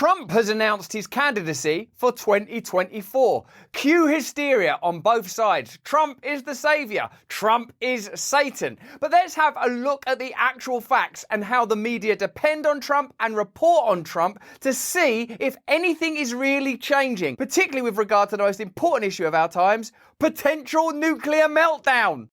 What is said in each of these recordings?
Trump has announced his candidacy for 2024. Cue hysteria on both sides. Trump is the savior. Trump is Satan. But let's have a look at the actual facts and how the media depend on Trump and report on Trump to see if anything is really changing, particularly with regard to the most important issue of our times, potential nuclear meltdown.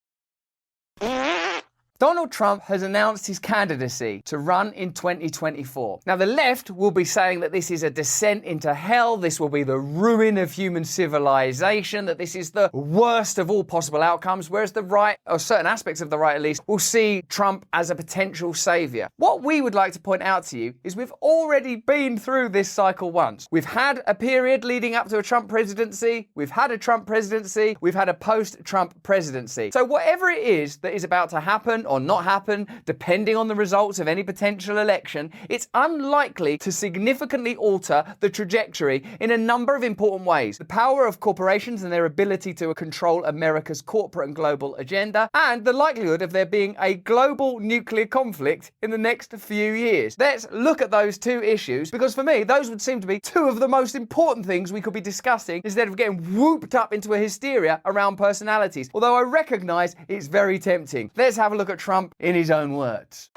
Donald Trump has announced his candidacy to run in 2024. Now, the left will be saying that this is a descent into hell, this will be the ruin of human civilization, that this is the worst of all possible outcomes, whereas the right, or certain aspects of the right at least, will see Trump as a potential savior. What we would like to point out to you is we've already been through this cycle once. We've had a period leading up to a Trump presidency, we've had a Trump presidency, we've had a post-Trump presidency. So whatever it is that is about to happen or not happen, depending on the results of any potential election, it's unlikely to significantly alter the trajectory in a number of important ways. The power of corporations and their ability to control America's corporate and global agenda, and the likelihood of there being a global nuclear conflict in the next few years. Let's look at those two issues, because for me, those would seem to be two of the most important things we could be discussing instead of getting whooped up into a hysteria around personalities. Although I recognise it's very tempting. Let's have a look at Trump in his own words.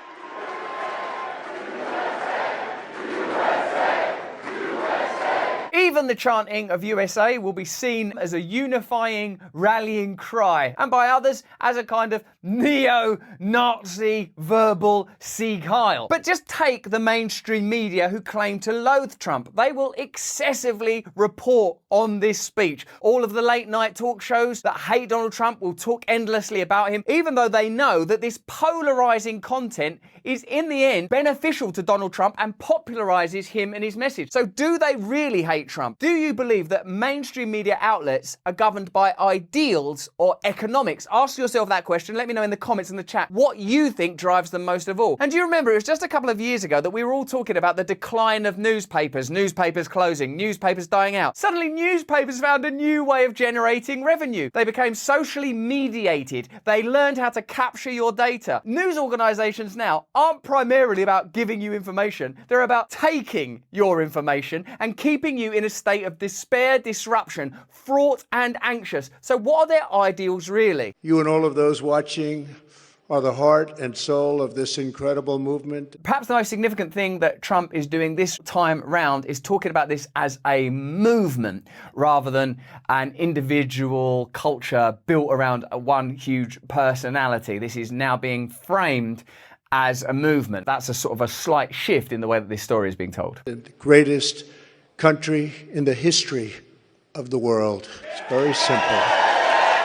Even the chanting of USA will be seen as a unifying, rallying cry, and by others as a kind of neo-Nazi verbal Sieg Heil. But just take the mainstream media who claim to loathe Trump. They will excessively report on this speech. All of the late-night talk shows that hate Donald Trump will talk endlessly about him, even though they know that this polarizing content is in the end beneficial to Donald Trump and popularizes him and his message. So do they really hate Trump? Do you believe that mainstream media outlets are governed by ideals or economics? Ask yourself that question. Let me know in the comments in the chat what you think drives them most of all. And do you remember it was just a couple of years ago that we were all talking about the decline of newspapers closing, newspapers dying out. Suddenly newspapers found a new way of generating revenue. They became socially mediated. They learned how to capture your data. News organizations now aren't primarily about giving you information. They're about taking your information and keeping you in a state of despair, disruption, fraught and anxious. So what are their ideals really? You and all of those watching are the heart and soul of this incredible movement. Perhaps the most significant thing that Trump is doing this time round is talking about this as a movement rather than an individual culture built around one huge personality. This is now being framed as a movement. That's a sort of a slight shift in the way that this story is being told. The greatest country in the history of the world. It's very simple.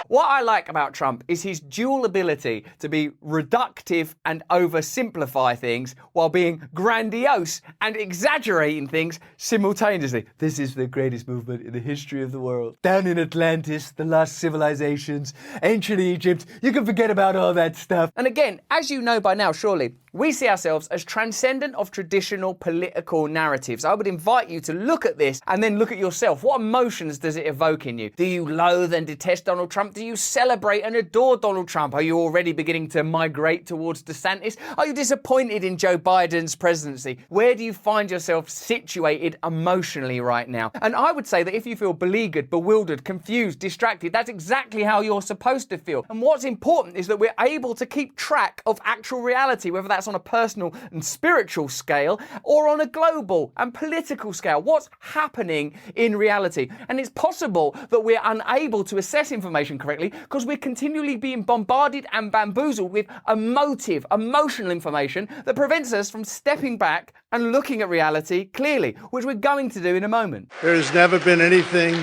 What I like about Trump is his dual ability to be reductive and oversimplify things while being grandiose and exaggerating things simultaneously. This is the greatest movement in the history of the world. Down in Atlantis, the lost civilizations, ancient Egypt, you can forget about all that stuff. And again, as you know by now, surely, we see ourselves as transcendent of traditional political narratives. I would invite you to look at this and then look at yourself. What emotions does it evoke in you? Do you loathe and detest Donald Trump? Do you celebrate and adore Donald Trump? Are you already beginning to migrate towards DeSantis? Are you disappointed in Joe Biden's presidency? Where do you find yourself situated emotionally right now? And I would say that if you feel beleaguered, bewildered, confused, distracted, that's exactly how you're supposed to feel. And what's important is that we're able to keep track of actual reality, whether that's on a personal and spiritual scale or on a global and political scale. What's happening in reality? And it's possible that we're unable to assess information correctly because we're continually being bombarded and bamboozled with emotional information that prevents us from stepping back and looking at reality clearly, which we're going to do in a moment. There has never been anything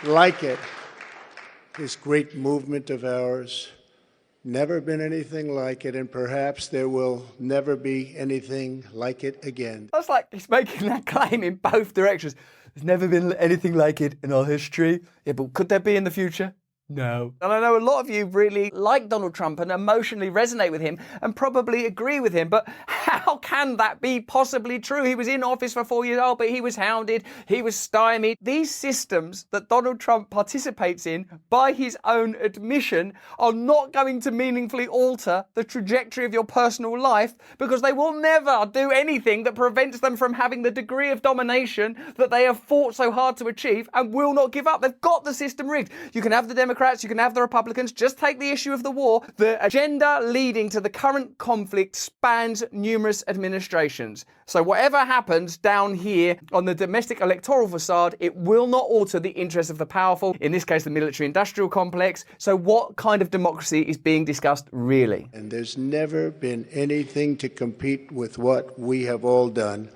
like it. This great movement of ours. Never been anything like it, and perhaps there will never be anything like it again. That's like he's making that claim in both directions. There's never been anything like it in our history. Yeah, but could there be in the future? No. And I know a lot of you really like Donald Trump and emotionally resonate with him and probably agree with him, but how can that be possibly true? He was in office for 4 years, but he was hounded, he was stymied. These systems that Donald Trump participates in, by his own admission, are not going to meaningfully alter the trajectory of your personal life because they will never do anything that prevents them from having the degree of domination that they have fought so hard to achieve and will not give up. They've got the system rigged. You can have the Democrats, you can have the Republicans, just take the issue of the war. The agenda leading to the current conflict spans numerous administrations. So whatever happens down here on the domestic electoral facade, it will not alter the interests of the powerful, in this case the military-industrial complex. So what kind of democracy is being discussed really? And there's never been anything to compete with what we have all done.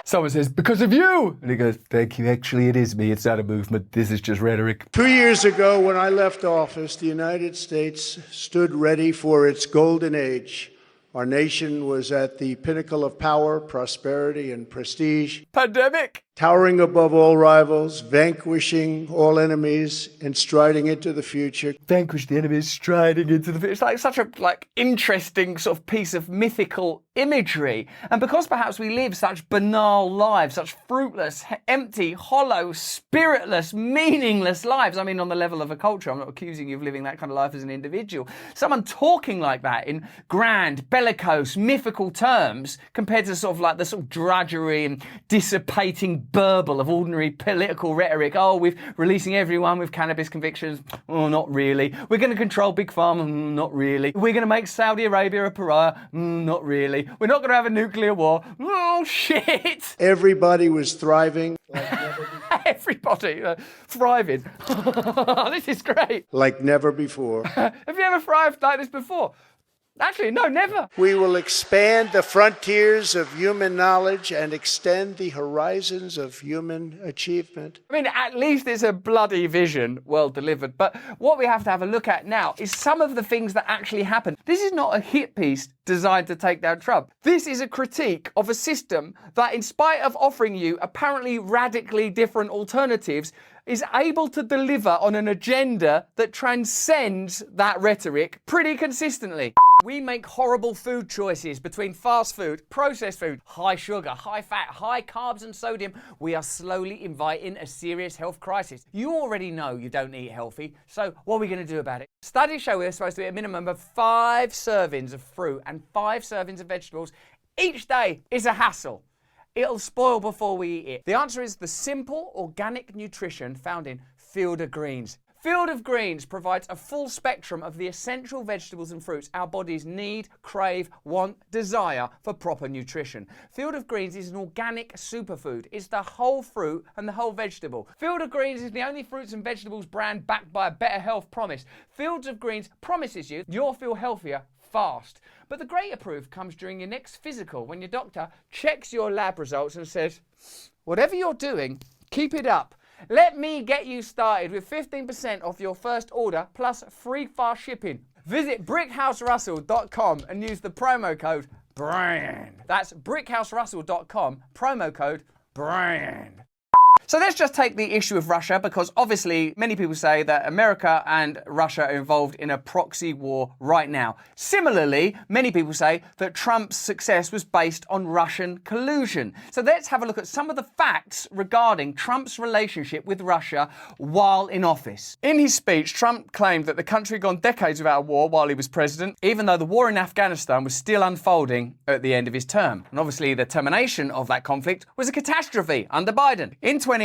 Someone says, because of you! And he goes, thank you, actually it is me, it's not a movement, this is just rhetoric. 2 years ago, when I left office, the United States stood ready for its golden age. Our nation was at the pinnacle of power, prosperity, and prestige. Pandemic! Towering above all rivals, vanquishing all enemies, and striding into the future. Vanquish the enemies, striding into the future. It's like such a interesting sort of piece of mythical imagery. And because perhaps we live such banal lives, such fruitless, empty, hollow, spiritless, meaningless lives. I mean, on the level of a culture, I'm not accusing you of living that kind of life as an individual. Someone talking like that in grand, bellicose, mythical terms compared to sort of like the sort of drudgery and dissipating burble of ordinary political rhetoric. Oh, we're releasing everyone with cannabis convictions. Oh, not really. We're going to control Big Pharma. Not really. We're going to make Saudi Arabia a pariah. Not really. We're not going to have a nuclear war. Oh, shit. Everybody was thriving like never before. Everybody thriving. This is great. Like never before. Have you ever thrived like this before? Actually, no, never. We will expand the frontiers of human knowledge and extend the horizons of human achievement. I mean, at least it's a bloody vision, well delivered. But what we have to have a look at now is some of the things that actually happen. This is not a hit piece designed to take down Trump. This is a critique of a system that, in spite of offering you apparently radically different alternatives, is able to deliver on an agenda that transcends that rhetoric pretty consistently. We make horrible food choices between fast food, processed food, high sugar, high fat, high carbs and sodium. We are slowly inviting a serious health crisis. You already know you don't eat healthy, so what are we going to do about it? Studies show we're supposed to eat a minimum of 5 servings of fruit and 5 servings of vegetables each day. Is a hassle. It'll spoil before we eat it. The answer is the simple organic nutrition found in Field of Greens. Field of Greens provides a full spectrum of the essential vegetables and fruits our bodies need, crave, want, desire for proper nutrition. Field of Greens is an organic superfood. It's the whole fruit and the whole vegetable. Field of Greens is the only fruits and vegetables brand backed by a better health promise. Fields of Greens promises you you'll feel healthier fast. But the greater proof comes during your next physical, when your doctor checks your lab results and says, whatever you're doing, keep it up. Let me get you started with 15% off your first order plus free fast shipping. Visit brickhouserussell.com and use the promo code BRAND. That's brickhouserussell.com, promo code BRAND. So let's just take the issue of Russia, because obviously many people say that America and Russia are involved in a proxy war right now. Similarly, many people say that Trump's success was based on Russian collusion. So let's have a look at some of the facts regarding Trump's relationship with Russia while in office. In his speech, Trump claimed that the country had gone decades without a war while he was president, even though the war in Afghanistan was still unfolding at the end of his term. And obviously the termination of that conflict was a catastrophe under Biden. In 2018,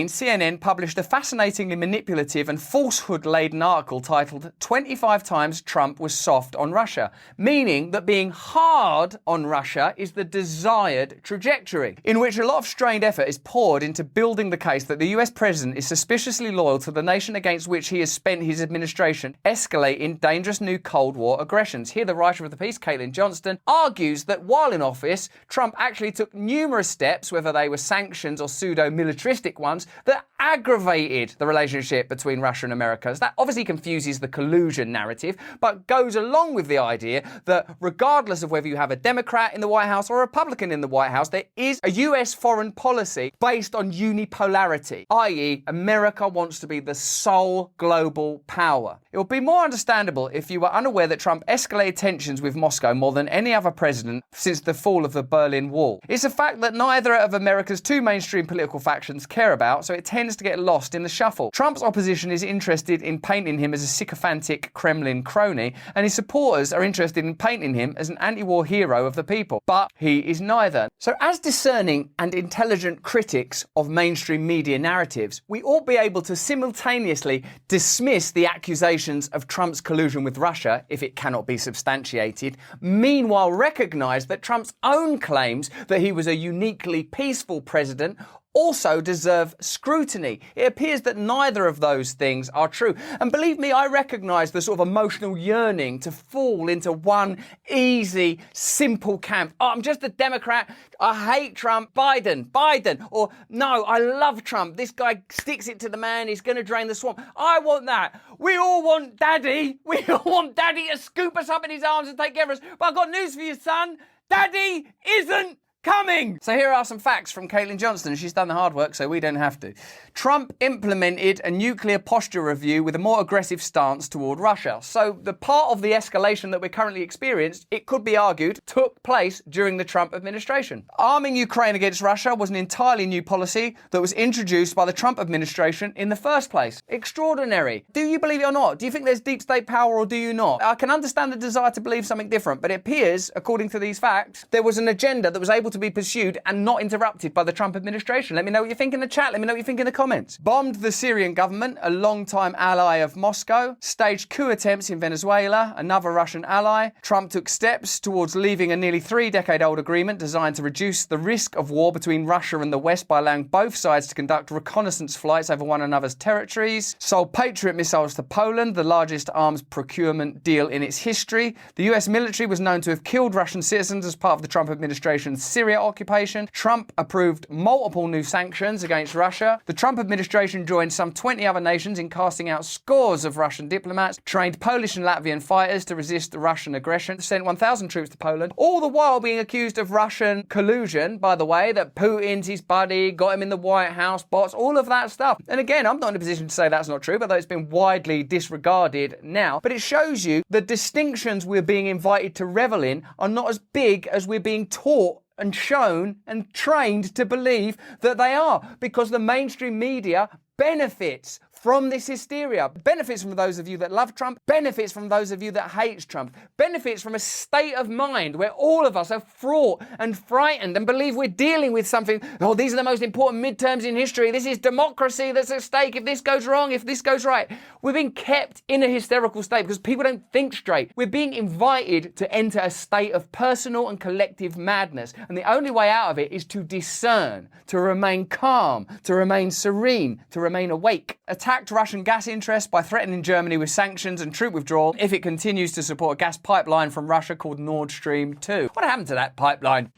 CNN published a fascinatingly manipulative and falsehood-laden article titled 25 Times Trump Was Soft on Russia, meaning that being hard on Russia is the desired trajectory, in which a lot of strained effort is poured into building the case that the US president is suspiciously loyal to the nation against which he has spent his administration, escalating dangerous new Cold War aggressions. Here, the writer of the piece, Caitlin Johnston, argues that while in office, Trump actually took numerous steps, whether they were sanctions or pseudo-militaristic militaristic ones that aggravated the relationship between Russia and America. That obviously confuses the collusion narrative, but goes along with the idea that regardless of whether you have a Democrat in the White House or a Republican in the White House, there is a US foreign policy based on unipolarity, i.e. America wants to be the sole global power. It would be more understandable if you were unaware that Trump escalated tensions with Moscow more than any other president since the fall of the Berlin Wall. It's a fact that neither of America's two mainstream political factions care about, so it tends to get lost in the shuffle. Trump's opposition is interested in painting him as a sycophantic Kremlin crony, and his supporters are interested in painting him as an anti-war hero of the people. But he is neither. So as discerning and intelligent critics of mainstream media narratives, we ought be able to simultaneously dismiss the accusations of Trump's collusion with Russia if it cannot be substantiated, meanwhile recognise that Trump's own claims that he was a uniquely peaceful president also deserve scrutiny. It appears that neither of those things are true. And believe me, I recognise the sort of emotional yearning to fall into one easy, simple camp. Oh, I'm just a Democrat. I hate Trump. Biden. Or, no, I love Trump. This guy sticks it to the man. He's going to drain the swamp. I want that. We all want Daddy. We all want Daddy to scoop us up in his arms and take care of us. But I've got news for you, son. Daddy isn't coming! So here are some facts from Caitlin Johnston. She's done the hard work, so we don't have to. Trump implemented a nuclear posture review with a more aggressive stance toward Russia. So the part of the escalation that we're currently experiencing, it could be argued, took place during the Trump administration. Arming Ukraine against Russia was an entirely new policy that was introduced by the Trump administration in the first place. Extraordinary. Do you believe it or not? Do you think there's deep state power or do you not? I can understand the desire to believe something different, but it appears, according to these facts, there was an agenda that was able to be pursued and not interrupted by the Trump administration. Let me know what you think in the chat. Let me know what you think in the comments. Bombed the Syrian government, a long-time ally of Moscow. Staged coup attempts in Venezuela, another Russian ally. Trump took steps towards leaving a nearly 3-decade-old agreement designed to reduce the risk of war between Russia and the West by allowing both sides to conduct reconnaissance flights over one another's territories. Sold Patriot missiles to Poland, the largest arms procurement deal in its history. The US military was known to have killed Russian citizens as part of the Trump administration's Syria occupation. Trump approved multiple new sanctions against Russia. The Trump administration joined some 20 other nations in casting out scores of Russian diplomats, trained Polish and Latvian fighters to resist the Russian aggression, sent 1,000 troops to Poland, all the while being accused of Russian collusion, by the way, that Putin's his buddy, got him in the White House, bots, all of that stuff. And again, I'm not in a position to say that's not true, although it's been widely disregarded now. But it shows you the distinctions we're being invited to revel in are not as big as we're being taught and shown and trained to believe that they are, because the mainstream media benefits from this hysteria, benefits from those of you that love Trump, benefits from those of you that hate Trump, benefits from a state of mind where all of us are fraught and frightened and believe we're dealing with something. Oh, these are the most important midterms in history. This is democracy that's at stake. If this goes wrong, if this goes right. We're being kept in a hysterical state because people don't think straight. We're being invited to enter a state of personal and collective madness. And the only way out of it is to discern, to remain calm, to remain serene, to remain awake. Attacked Russian gas interests by threatening Germany with sanctions and troop withdrawal if it continues to support a gas pipeline from Russia called Nord Stream 2. What happened to that pipeline?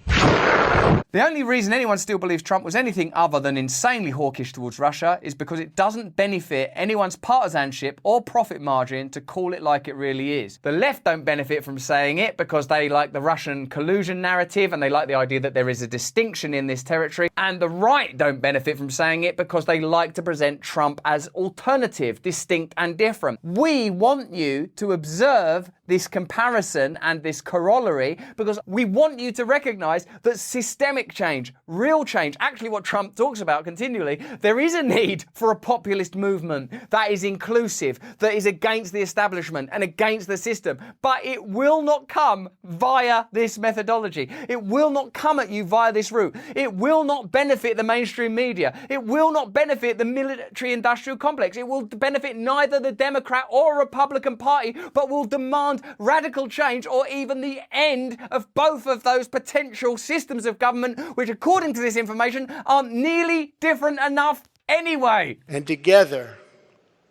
The only reason anyone still believes Trump was anything other than insanely hawkish towards Russia is because it doesn't benefit anyone's partisanship or profit margin to call it like it really is. The left don't benefit from saying it because they like the Russian collusion narrative and they like the idea that there is a distinction in this territory. And the right don't benefit from saying it because they like to present Trump as alternative, distinct and different. We want you to observe this comparison and this corollary because we want you to recognize that systemic change, real change, actually what Trump talks about continually, there is a need for a populist movement that is inclusive, that is against the establishment and against the system. But it will not come via this methodology. It will not come at you via this route. It will not benefit the mainstream media. It will not benefit the military-industrial complex. It will benefit neither the Democrat or Republican Party, but will demand radical change or even the end of both of those potential systems of government, which according to this information aren't nearly different enough anyway. And together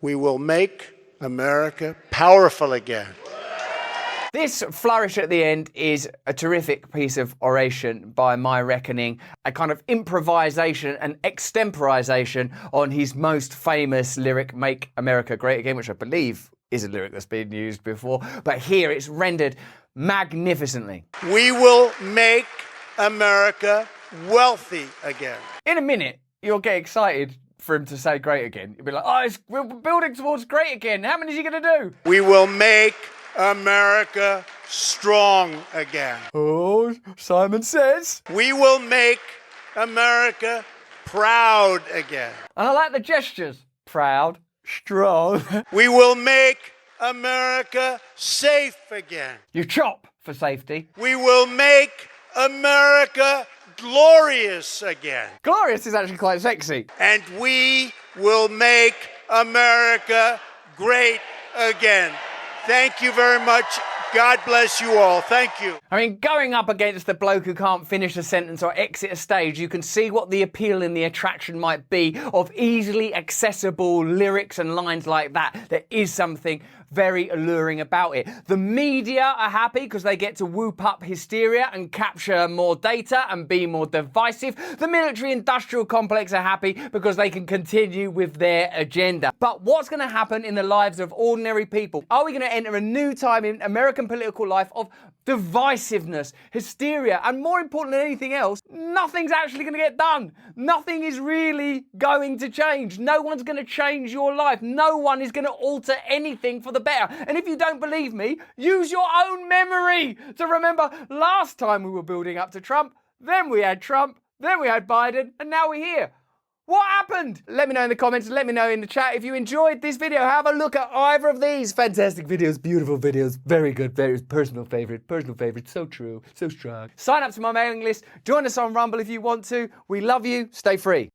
we will make America powerful again. This flourish at the end is a terrific piece of oration by my reckoning, a kind of improvisation and extemporization on his most famous lyric, Make America Great Again, which I believe is a lyric that's been used before, but here it's rendered magnificently. We will make America wealthy again. In a minute, you'll get excited for him to say great again. You'll be like, oh, we're building towards great again. How many is he going to do? We will make America strong again. Oh, Simon says. We will make America proud again. And I like the gestures. Proud, strong. We will make America safe again. You chop for safety. We will make America glorious again. Glorious is actually quite sexy. And we will make America great again. Thank you very much. God bless you all. Thank you. I mean, going up against the bloke who can't finish a sentence or exit a stage, you can see what the appeal and the attraction might be of easily accessible lyrics and lines like that. There is something very alluring about it. The media are happy because they get to whoop up hysteria and capture more data and be more divisive. The military-industrial complex are happy because they can continue with their agenda. But what's going to happen in the lives of ordinary people? Are we going to enter a new time in American political life of divisiveness, hysteria, and more important than anything else, nothing's actually going to get done. Nothing is really going to change. No one's going to change your life. No one is going to alter anything for the better. And if you don't believe me, use your own memory to remember last time we were building up to Trump, then we had Trump, then we had Biden, and now we're here. What happened? Let me know in the comments, let me know in the chat. If you enjoyed this video, have a look at either of these. Fantastic videos, beautiful videos, very good, very personal favorite, so true, so strong. Sign up to my mailing list, join us on Rumble if you want to. We love you, stay free.